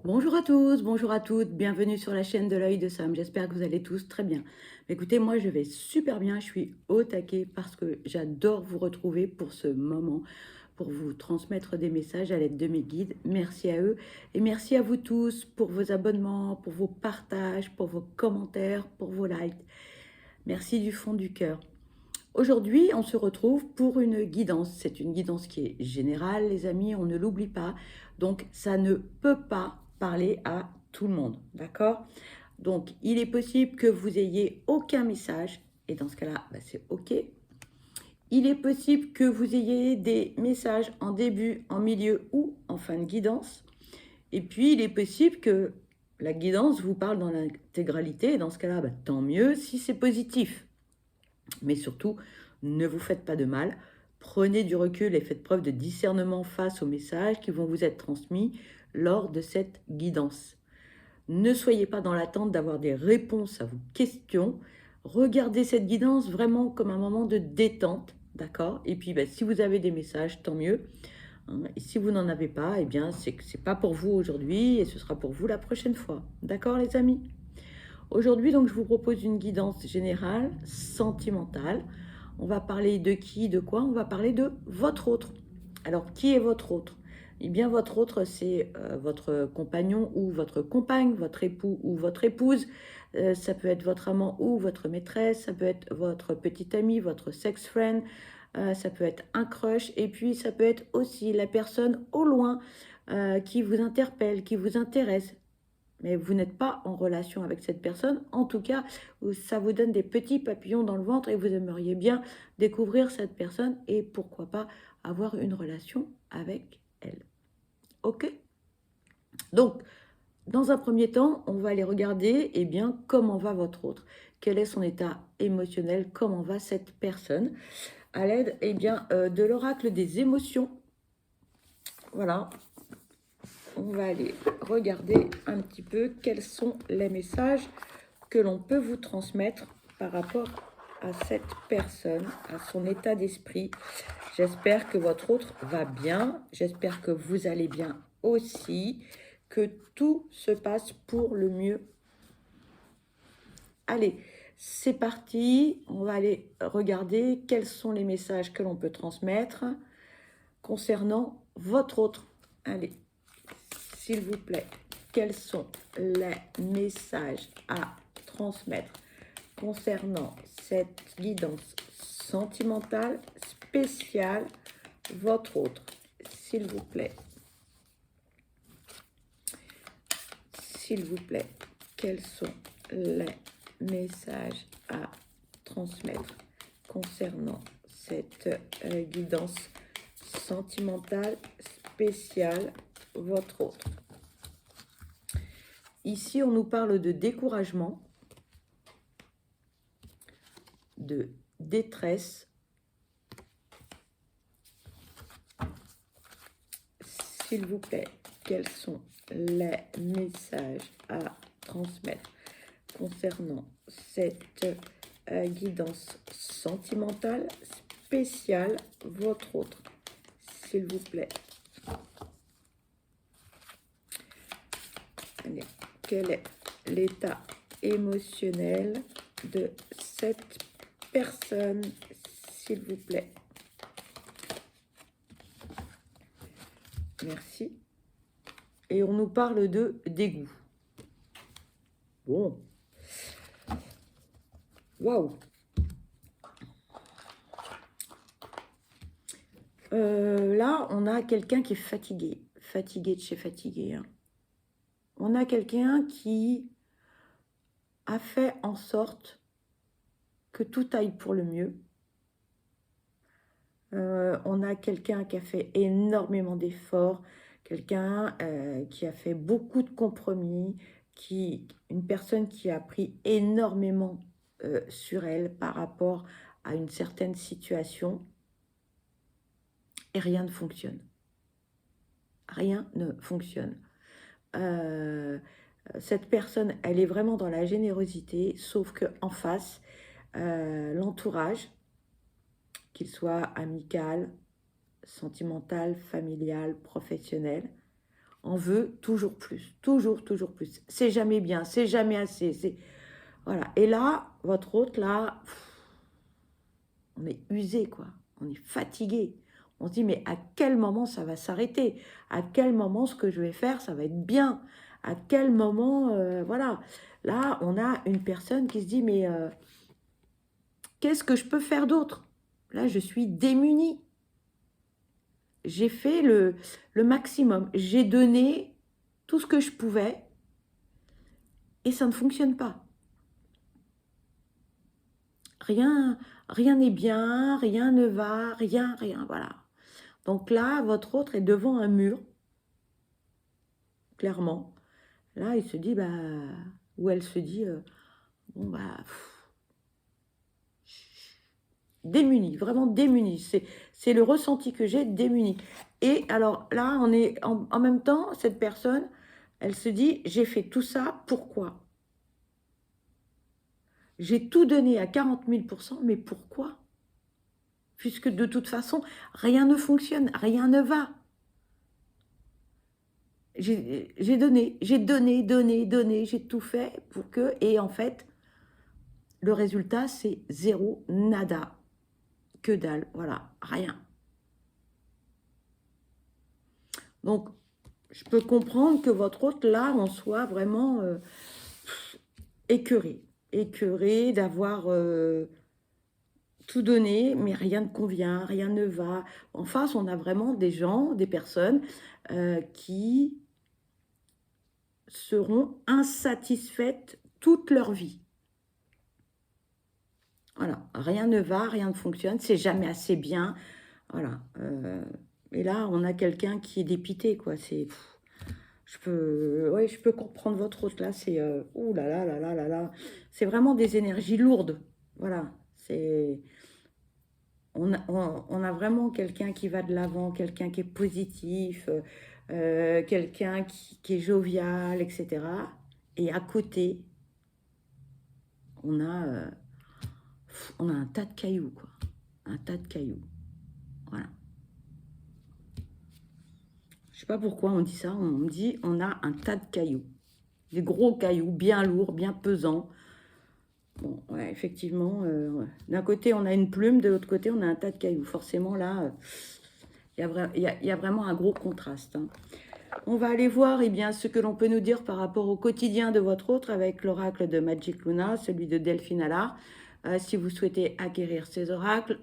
Bonjour à tous, bonjour à toutes, bienvenue sur la chaîne de l'œil de Sam. J'espère que vous allez tous très bien. Écoutez, moi je vais super bien, je suis au taquet parce que j'adore vous retrouver pour ce moment, pour vous transmettre des messages à l'aide de mes guides. Merci à eux et merci à vous tous pour vos abonnements, pour vos partages, pour vos commentaires, pour vos likes. Merci du fond du cœur. Aujourd'hui, on se retrouve pour une guidance. C'est une guidance qui est générale, les amis, on ne l'oublie pas. Donc, ça ne peut pas parler à tout le monde, d'accord? Donc, il est possible que vous ayez aucun message, et dans ce cas-là, c'est OK. Il est possible que vous ayez des messages en début, en milieu ou en fin de guidance. Et puis, il est possible que la guidance vous parle dans l'intégralité, et dans ce cas-là, tant mieux si c'est positif. Mais surtout, ne vous faites pas de mal. Prenez du recul et faites preuve de discernement face aux messages qui vont vous être transmis lors de cette guidance. Ne soyez pas dans l'attente d'avoir des réponses à vos questions. Regardez cette guidance vraiment comme un moment de détente, d'accord? Et puis, si vous avez des messages, tant mieux, hein. Et si vous n'en avez pas, eh bien, c'est que ce n'est pas pour vous aujourd'hui et ce sera pour vous la prochaine fois. D'accord, les amis? Aujourd'hui, donc, je vous propose une guidance générale, sentimentale. On va parler de qui, de quoi? On va parler de votre autre. Alors, qui est votre autre? Eh bien, votre autre, c'est votre compagnon ou votre compagne, votre époux ou votre épouse. Ça peut être votre amant ou votre maîtresse. Ça peut être votre petit ami, votre sex friend. Ça peut être un crush. Et puis, ça peut être aussi la personne au loin qui vous interpelle, qui vous intéresse, mais vous n'êtes pas en relation avec cette personne. En tout cas, ça vous donne des petits papillons dans le ventre et vous aimeriez bien découvrir cette personne et pourquoi pas avoir une relation avec elle. Ok? Donc, dans un premier temps, on va aller regarder comment va votre autre. Quel est son état émotionnel? Comment va cette personne? À l'aide de l'oracle des émotions. Voilà, on va aller regarder un petit peu quels sont les messages que l'on peut vous transmettre par rapport à cette personne, à son état d'esprit. J'espère que votre autre va bien, j'espère que vous allez bien aussi, que tout se passe pour le mieux. Allez, c'est parti, on va aller regarder quels sont les messages que l'on peut transmettre concernant votre autre. Allez, s'il vous plaît, quels sont les messages à transmettre concernant cette guidance sentimentale spéciale, votre autre, s'il vous plaît. S'il vous plaît, quels sont les messages à transmettre concernant cette guidance sentimentale spéciale, votre autre. Ici, on nous parle de découragement, de détresse, s'il vous plaît, quels sont les messages à transmettre concernant cette guidance sentimentale spéciale, votre autre, s'il vous plaît. Allez, quel est l'état émotionnel de cette personne, s'il vous plaît? Merci. Et on nous parle de dégoût. Bon. Waouh. Là, on a quelqu'un qui est fatigué. Fatigué de chez fatigué. Hein. On a quelqu'un qui a fait en sorte que tout aille pour le mieux. On a quelqu'un qui a fait énormément d'efforts, quelqu'un qui a fait beaucoup de compromis, une personne qui a pris énormément sur elle par rapport à une certaine situation, et rien ne fonctionne. Rien ne fonctionne. Cette personne, elle est vraiment dans la générosité, sauf qu'en face, l'entourage, qu'il soit amical, sentimental, familial, professionnel, on veut toujours plus, toujours, toujours plus. C'est jamais bien, c'est jamais assez. Voilà. Et là, votre hôte, là, on est usé, quoi. On est fatigué. On se dit, mais à quel moment ça va s'arrêter? À quel moment ce que je vais faire, ça va être bien? À quel moment, voilà. Là, on a une personne qui se dit, mais qu'est-ce que je peux faire d'autre? Là, je suis démunie. J'ai fait le maximum. J'ai donné tout ce que je pouvais et ça ne fonctionne pas. Rien, rien n'est bien, rien ne va, rien, voilà. Donc là, votre autre est devant un mur, clairement. Là, il se dit, bah, ou elle se dit, bon, bah, démunie, vraiment démunie. C'est le ressenti que j'ai, démunie. Et alors là, on est en même temps, cette personne, elle se dit, j'ai fait tout ça, pourquoi? J'ai tout donné à 40 000%, mais pourquoi? Puisque de toute façon, rien ne fonctionne, rien ne va. J'ai donné, donné, j'ai tout fait pour que... Et en fait, le résultat, c'est zéro, nada, que dalle, voilà, rien. Donc, je peux comprendre que votre hôte, là, en soit vraiment écœuré. Écœuré d'avoir tout donné, mais rien ne convient, rien ne va. En face, on a vraiment des gens, des personnes qui seront insatisfaites toute leur vie. Voilà, rien ne va, rien ne fonctionne, c'est jamais assez bien. Voilà. Et là, on a quelqu'un qui est dépité, quoi. Je peux comprendre votre hôte là. C'est ouh là là là là là là. C'est vraiment des énergies lourdes. Voilà. On a vraiment quelqu'un qui va de l'avant, quelqu'un qui est positif, quelqu'un qui est jovial, etc. Et à côté, on a, euh, on a un tas de cailloux, quoi. Un tas de cailloux. Voilà. Je sais pas pourquoi on dit ça. On me dit on a un tas de cailloux. Des gros cailloux, bien lourds, bien pesants. Bon, ouais, effectivement, ouais. D'un côté, on a une plume, de l'autre côté, on a un tas de cailloux. Forcément, là, il y a vraiment un gros contraste, hein. On va aller voir eh bien, ce que l'on peut nous dire par rapport au quotidien de votre autre avec l'oracle de Magic Luna, celui de Delphine Allard. Si vous souhaitez acquérir ces oracles,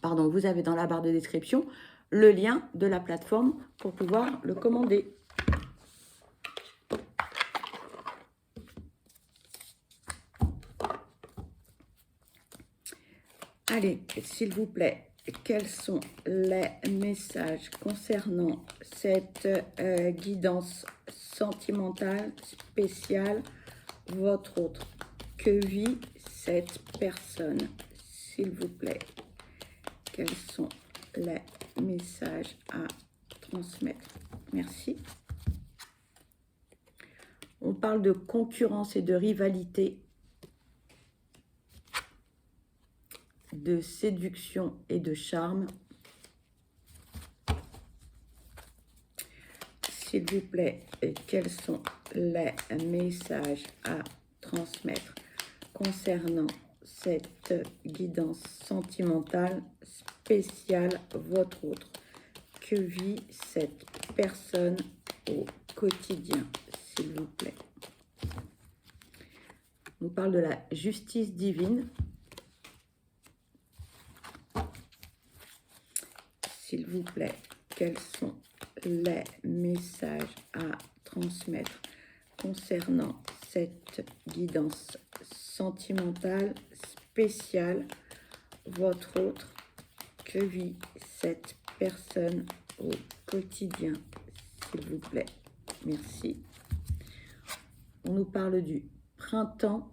pardon, vous avez dans la barre de description le lien de la plateforme pour pouvoir le commander. Allez, s'il vous plaît, quels sont les messages concernant cette guidance sentimentale spéciale, votre autre? Que vit cette personne? S'il vous plaît, quels sont les messages à transmettre? Merci. On parle de concurrence et de rivalité, de séduction et de charme. S'il vous plaît, quels sont les messages à transmettre concernant cette guidance sentimentale spéciale, votre autre? Que vit cette personne au quotidien, s'il vous plaît? On nous parle de la justice divine. S'il vous plaît, quels sont les messages à transmettre concernant cette guidance sentimentale spéciale, votre autre? Que vit cette personne au quotidien, s'il vous plaît? Merci. On nous parle du printemps.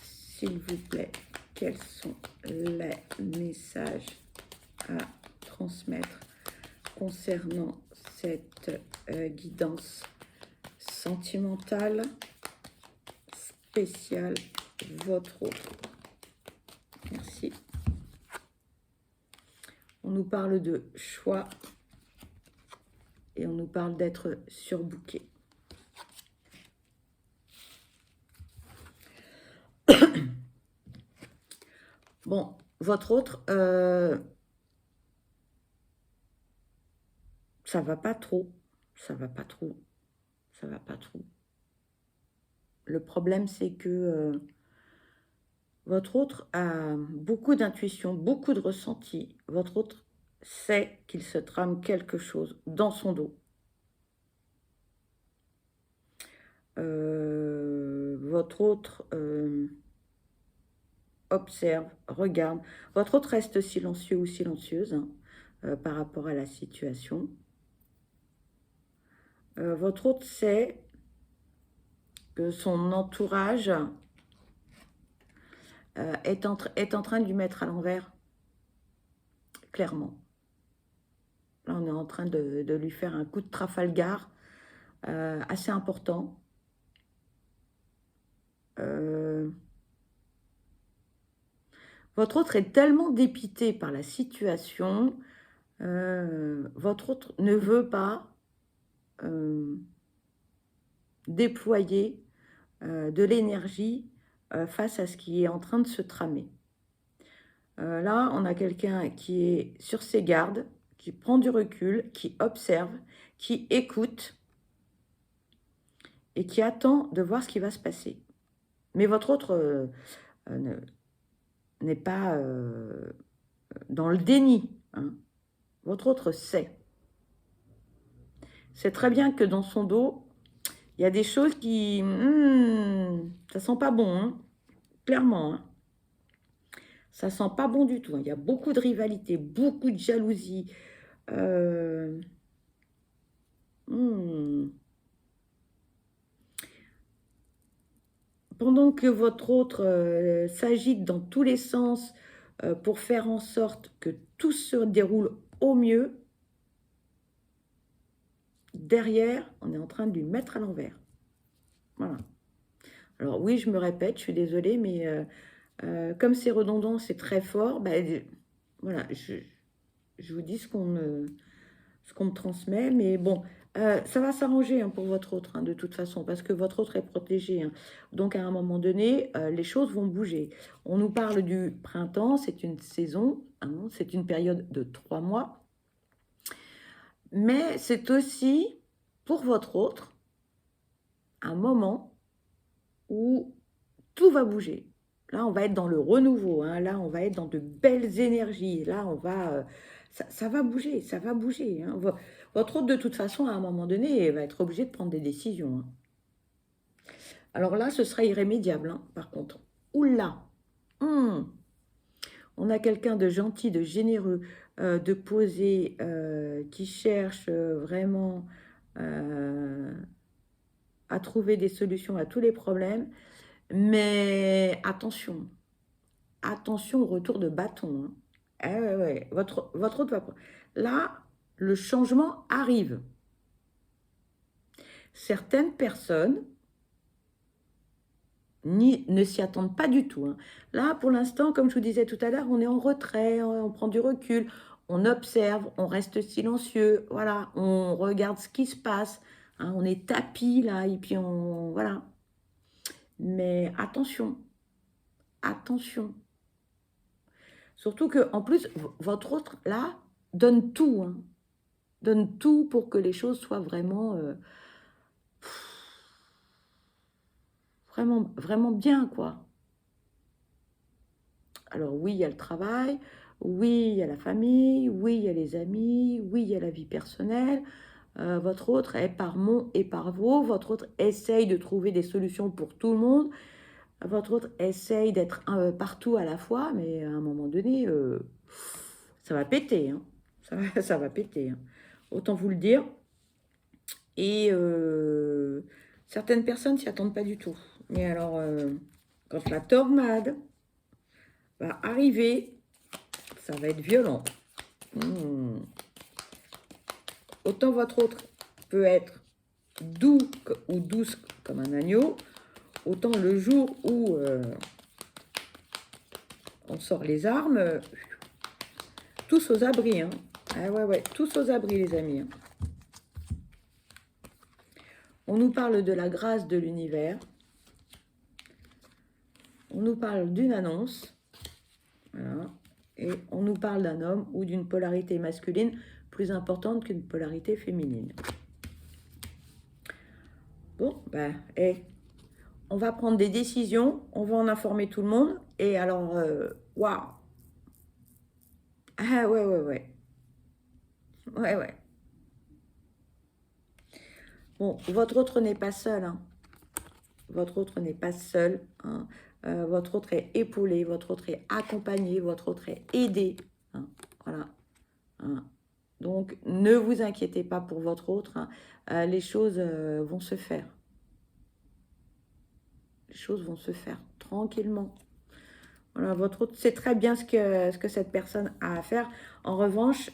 S'il vous plaît, quels sont les messages à transmettre concernant cette guidance sentimentale spéciale, votre autre? Merci. On nous parle de choix et on nous parle d'être surbooké. Bon, votre autre, ça va pas trop, ça va pas trop, ça va pas trop. Le problème, c'est que votre autre a beaucoup d'intuition, beaucoup de ressenti. Votre autre sait qu'il se trame quelque chose dans son dos. Votre autre observe, regarde. Votre autre reste silencieux ou silencieuse hein, par rapport à la situation. Votre autre sait que son entourage est en train de lui mettre à l'envers, clairement. Là, on est en train de lui faire un coup de Trafalgar assez important. Votre autre est tellement dépité par la situation, votre autre ne veut pas déployer de l'énergie face à ce qui est en train de se tramer. Là, on a quelqu'un qui est sur ses gardes, qui prend du recul, qui observe, qui écoute et qui attend de voir ce qui va se passer. Mais votre autre n'est pas dans le déni. Hein. Votre autre sait. C'est très bien que dans son dos, il y a des choses qui... ça sent pas bon, hein, clairement. Hein. Ça sent pas bon du tout. Hein. Il y a beaucoup de rivalité, beaucoup de jalousie. Pendant que votre autre s'agite dans tous les sens pour faire en sorte que tout se déroule au mieux, derrière, on est en train de lui mettre à l'envers. Voilà. Alors oui, je me répète, je suis désolée, mais comme c'est redondant, c'est très fort, ben, voilà, je vous dis ce qu'on me transmet, mais bon, ça va s'arranger hein, pour votre autre, hein, de toute façon, parce que votre autre est protégé. Hein. Donc, à un moment donné, les choses vont bouger. On nous parle du printemps, c'est une saison, hein, c'est une période de 3 mois, mais c'est aussi, pour votre autre, un moment où tout va bouger. Là, on va être dans le renouveau. Hein. Là, on va être dans de belles énergies. Là, on va... ça va bouger, ça va bouger. Hein. Votre autre, de toute façon, à un moment donné, va être obligé de prendre des décisions. Hein. Alors là, ce sera irrémédiable, hein, par contre. Oula On a quelqu'un de gentil, de généreux, de posé, qui cherche vraiment à trouver des solutions à tous les problèmes. Mais attention, attention au retour de bâton. Hein. Eh ouais. Votre autre va... Là, le changement arrive. Certaines personnes ne s'y attendent pas du tout. Hein. Là, pour l'instant, comme je vous disais tout à l'heure, on est en retrait, on prend du recul, on observe, on reste silencieux, voilà, on regarde ce qui se passe, hein, on est tapis là, et puis on... Voilà. Mais attention, attention. Surtout que, en plus, votre autre, là, donne tout. Hein. Donne tout pour que les choses soient vraiment... vraiment, vraiment bien, quoi. Alors oui, il y a le travail, oui, il y a la famille, oui, il y a les amis, oui, il y a la vie personnelle. Votre autre est par mon et par vos. Votre autre essaye de trouver des solutions pour tout le monde. Votre autre essaye d'être partout à la fois, mais à un moment donné, ça va péter. Hein. Ça va péter. Hein. Autant vous le dire. Et certaines personnes ne s'y attendent pas du tout. Mais alors, quand la tornade va arriver, ça va être violent. Autant votre autre peut être doux ou douce comme un agneau, autant le jour où on sort les armes, tous aux abris, hein. Ah ouais, ouais, tous aux abris, les amis, hein. On nous parle de la grâce de l'univers. On nous parle d'une annonce. Voilà. Et on nous parle d'un homme ou d'une polarité masculine plus importante qu'une polarité féminine. Bon, ben, on va prendre des décisions, on va en informer tout le monde. Et alors, waouh! Ah ouais, ouais, ouais. Ouais, ouais. Bon, votre autre n'est pas seul, hein. Votre autre n'est pas seul, hein. Votre autre est épaulé, votre autre est accompagné, votre autre est aidé, hein. Voilà, hein. Donc, ne vous inquiétez pas pour votre autre, hein. Les choses vont se faire. Les choses vont se faire tranquillement. Voilà, votre autre sait très bien ce que cette personne a à faire. En revanche,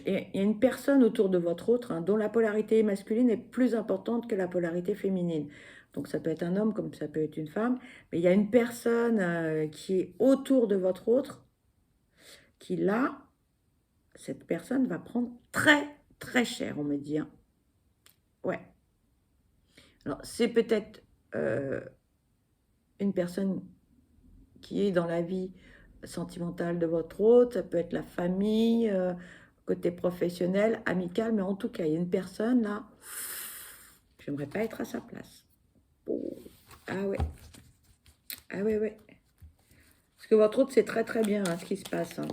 il y a une personne autour de votre autre, hein, dont la polarité masculine est plus importante que la polarité féminine. Donc ça peut être un homme comme ça peut être une femme, mais il y a une personne qui est autour de votre autre, qui là, cette personne va prendre très très cher, on me dit, hein. Ouais. Alors c'est peut-être une personne qui est dans la vie sentimentale de votre autre, ça peut être la famille, côté professionnel, amical, mais en tout cas, il y a une personne là, j'aimerais pas être à sa place. Oh. Ah ouais, ah ouais, ouais. Parce que votre autre sait très très bien, hein, ce qui se passe, hein.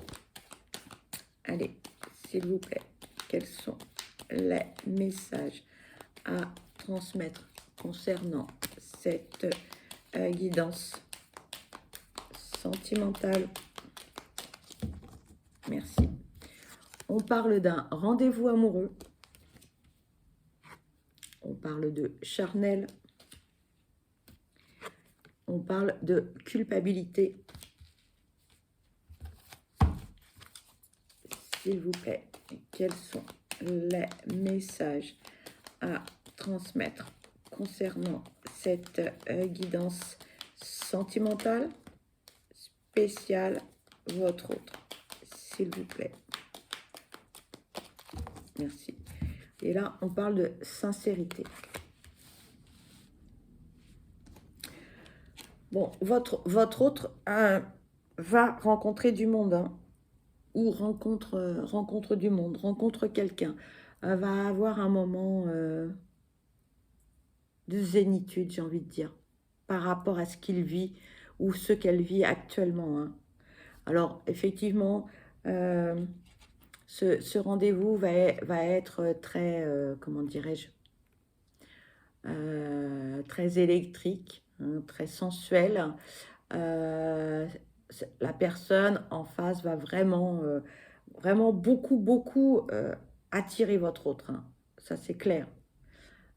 Allez, s'il vous plaît, quels sont les messages à transmettre concernant cette guidance sentimentale? Merci. On parle d'un rendez-vous amoureux. On parle de charnel. On parle de culpabilité. S'il vous plaît, quels sont les messages à transmettre concernant cette guidance sentimentale spéciale, votre autre, s'il vous plaît? Merci. Et là, on parle de sincérité. Bon, votre autre va rencontrer du monde, hein, ou rencontre du monde, rencontre quelqu'un, va avoir un moment de zénitude, j'ai envie de dire, par rapport à ce qu'il vit ou ce qu'elle vit actuellement, hein. Alors, effectivement, ce rendez-vous va être très, comment dirais-je, très électrique, hein, très sensuel. La personne en face va vraiment beaucoup, beaucoup attirer votre autre, hein. Ça, c'est clair.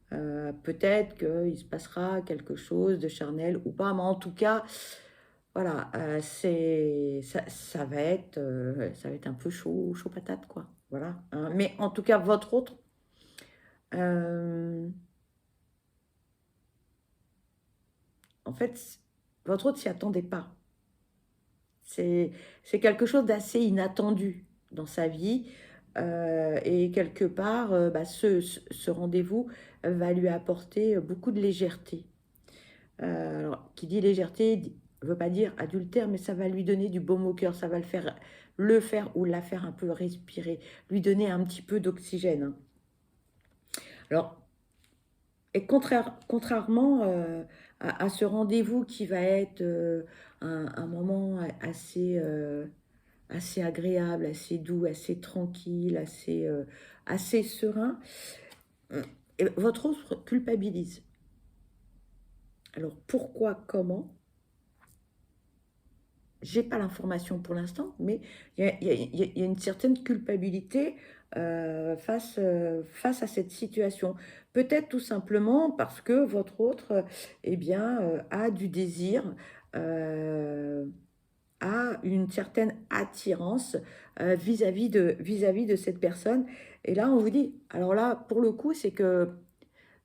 Peut-être qu'il se passera quelque chose de charnel ou pas, mais en tout cas, voilà, ça va être un peu chaud patate, quoi. Voilà, hein. Mais en tout cas, votre autre, euh, en fait, votre autre s'y attendait pas. C'est quelque chose d'assez inattendu dans sa vie. Et quelque part, bah, ce rendez-vous va lui apporter beaucoup de légèreté. Alors, qui dit légèreté ne veut pas dire adultère, mais ça va lui donner du baume au cœur, ça va le faire ou la faire un peu respirer, lui donner un petit peu d'oxygène, hein. Alors, et contrairement à ce rendez-vous qui va être un moment assez agréable, assez doux, assez tranquille, assez serein, et votre autre culpabilise. Alors pourquoi, comment? J'ai pas l'information pour l'instant, mais il y a une certaine culpabilité face à cette situation. Peut-être tout simplement parce que votre autre, eh bien, a du désir, a une certaine attirance vis-à-vis de cette personne. Et là, on vous dit, alors là, pour le coup, c'est que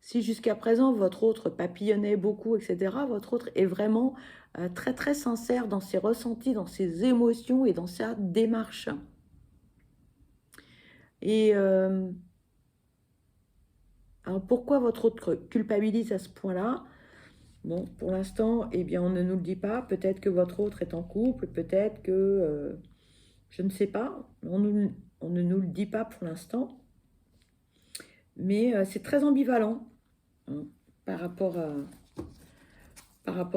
Si jusqu'à présent, votre autre papillonnait beaucoup, etc., votre autre est vraiment très, très sincère dans ses ressentis, dans ses émotions et dans sa démarche. Et alors, pourquoi votre autre culpabilise à ce point-là? Bon, pour l'instant, eh bien, on ne nous le dit pas. Peut-être que votre autre est en couple, peut-être que... je ne sais pas. On ne nous le dit pas pour l'instant. Mais c'est très ambivalent, hein, par rapport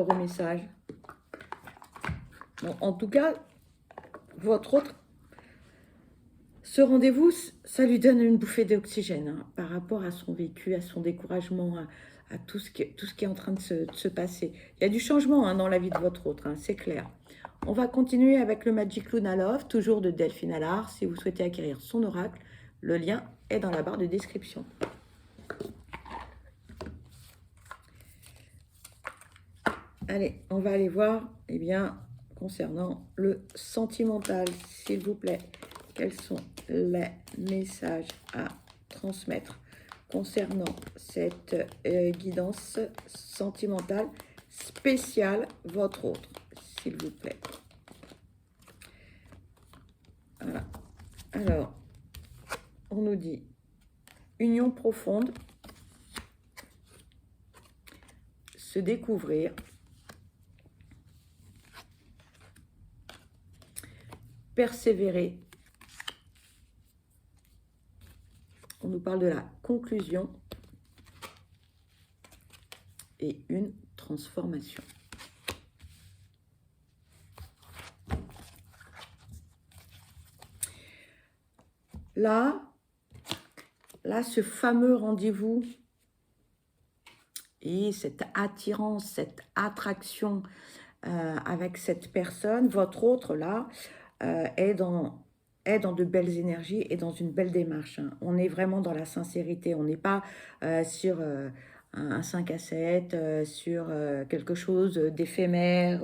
au message. Bon, en tout cas, votre autre, ce rendez-vous, ça lui donne une bouffée d'oxygène, hein, par rapport à son vécu, à son découragement, à tout ce qui est en train de se passer. Il y a du changement, hein, dans la vie de votre autre, hein, c'est clair. On va continuer avec le Magic Luna Love, toujours de Delphine Allard. Si vous souhaitez acquérir son oracle, le lien est dans la barre de description. Allez, on va aller voir, eh bien, concernant le sentimental, s'il vous plaît. Quels sont les messages à transmettre concernant cette guidance sentimentale spéciale, votre autre, s'il vous plaît. Voilà. Alors, on nous dit union profonde, se découvrir, persévérer. On nous parle de la conclusion et une transformation. Là, ce fameux rendez-vous et cette attirance, cette attraction avec cette personne, votre autre, là, est dans de belles énergies et dans une belle démarche, hein. On est vraiment dans la sincérité. On n'est pas sur un 5 à 7, sur quelque chose d'éphémère.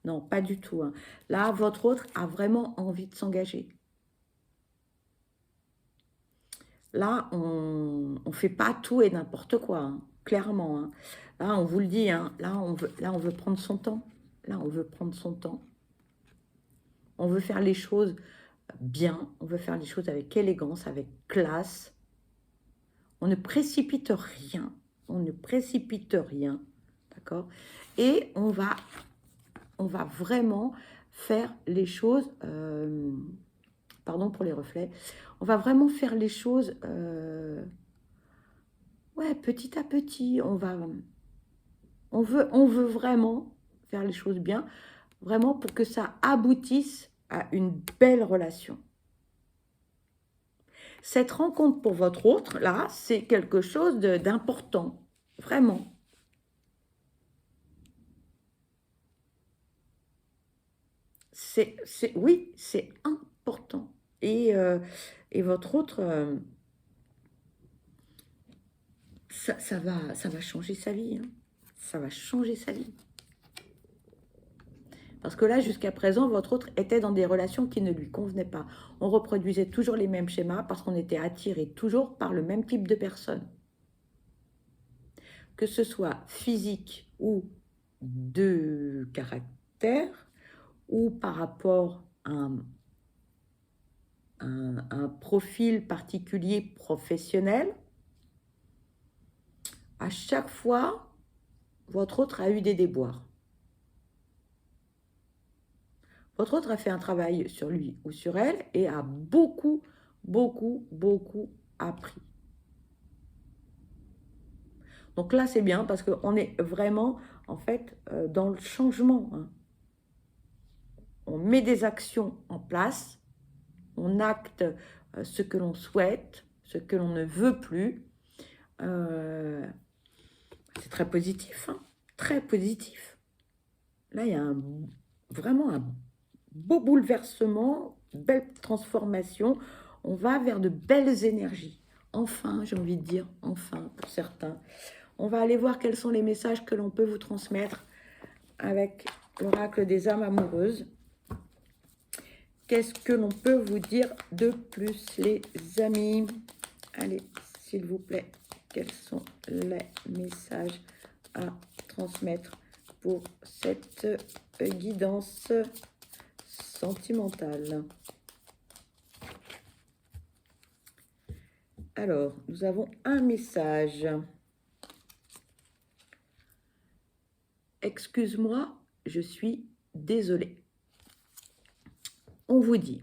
Non, pas du tout, hein. Là, votre autre a vraiment envie de s'engager. Là, on ne fait pas tout et n'importe quoi, hein, clairement, hein. Là, on vous le dit, hein, là, on veut prendre son temps. Là, on veut prendre son temps. On veut faire les choses bien, on veut faire les choses avec élégance, avec classe. On ne précipite rien, d'accord? Et on va vraiment faire les choses, pardon pour les reflets, on va vraiment faire les choses, ouais, petit à petit. On veut vraiment faire les choses bien, vraiment pour que ça aboutisse à une belle relation. Cette rencontre pour votre autre, là, c'est quelque chose d'important, vraiment. Oui, c'est important. Et votre autre, ça va changer sa vie, hein. Ça va changer sa vie. Parce que là, jusqu'à présent, votre autre était dans des relations qui ne lui convenaient pas. On reproduisait toujours les mêmes schémas parce qu'on était attiré toujours par le même type de personne. Que ce soit physique ou de caractère, ou par rapport à un profil particulier professionnel, à chaque fois, votre autre a eu des déboires. Votre autre a fait un travail sur lui ou sur elle et a beaucoup, beaucoup, beaucoup appris. Donc là, c'est bien parce qu'on est vraiment, en fait, dans le changement, hein. On met des actions en place, on acte ce que l'on souhaite, ce que l'on ne veut plus. C'est très positif, hein, très positif. Là, il y a vraiment un beau bouleversement, belle transformation. On va vers de belles énergies. Enfin, j'ai envie de dire, enfin, pour certains. On va aller voir quels sont les messages que l'on peut vous transmettre avec l'oracle des âmes amoureuses. Qu'est-ce que l'on peut vous dire de plus, les amis? Allez, s'il vous plaît, quels sont les messages à transmettre pour cette guidance sentimentale? Alors, nous avons un message. Excuse-moi, je suis désolée. On vous dit,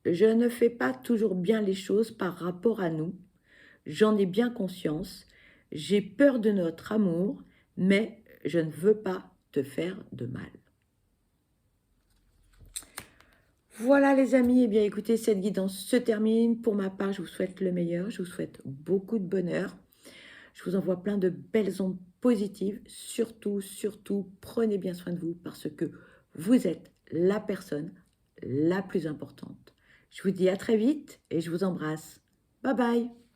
je ne fais pas toujours bien les choses par rapport à nous. J'en ai bien conscience. J'ai peur de notre amour, mais je ne veux pas te faire de mal. Voilà les amis, eh bien écoutez, cette guidance se termine. Pour ma part, je vous souhaite le meilleur, je vous souhaite beaucoup de bonheur. Je vous envoie plein de belles ondes positives. Surtout, surtout, prenez bien soin de vous parce que vous êtes la personne la plus importante. Je vous dis à très vite et je vous embrasse. Bye bye.